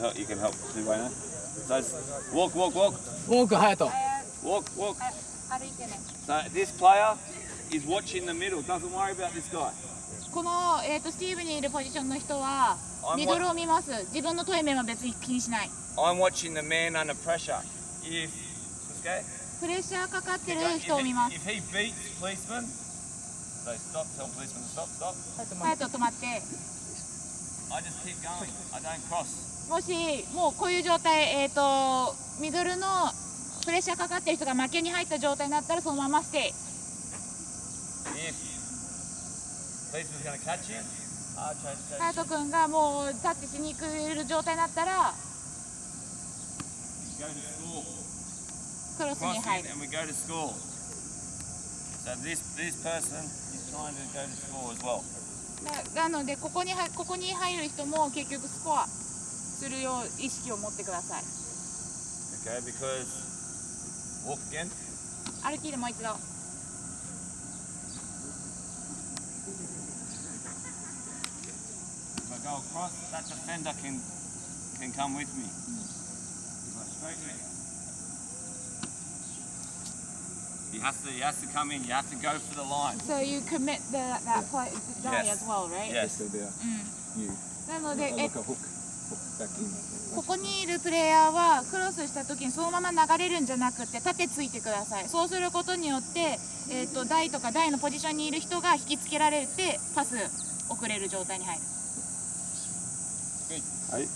help. You can help too, Wayne. So walk, walk, walk, ウォーク隼人。 walk, walk. 歩いてね。 So this player is watching the middle. Doesn't worry about this guy. この、スティーブにいるポジションの人はミドルを見ます。自分の対面は別に気にしない。I'm watching the man under pressure. If okay. プレッシャーかかってる人を見ます。 If he beats policeman, they stop. Tell policeman to stop. Stop. 隼人止まって。I just keep going. I don't cross. もしもうこういう状態、ミドルのプレッシャーかかってる人が負けに入った状態になったらそのままステイ。If policeman's going to catch him, chase. 隼人君がもうタッチしに行く状態になったら Go to score. クロスに Cross 入 in る。 and we go to score. So this person is trying to go to score as well. なのでここに入る人も結局スコアするよう意識を持ってください。 Okay, because walk again. 歩きでもう一度。 If I go across, that defender can come with me. Like straight in. He has to come in. You have to go for the line. So you commit that play as well, right? Yes. So there, うん。 you なので like a hook back in. ここにいるプレイヤーはクロスした時にそのまま流れるんじゃなくて縦ついてください。そうすることによって、台とか台のポジションにいる人が引きつけられてパス送れる状態に入る。はい。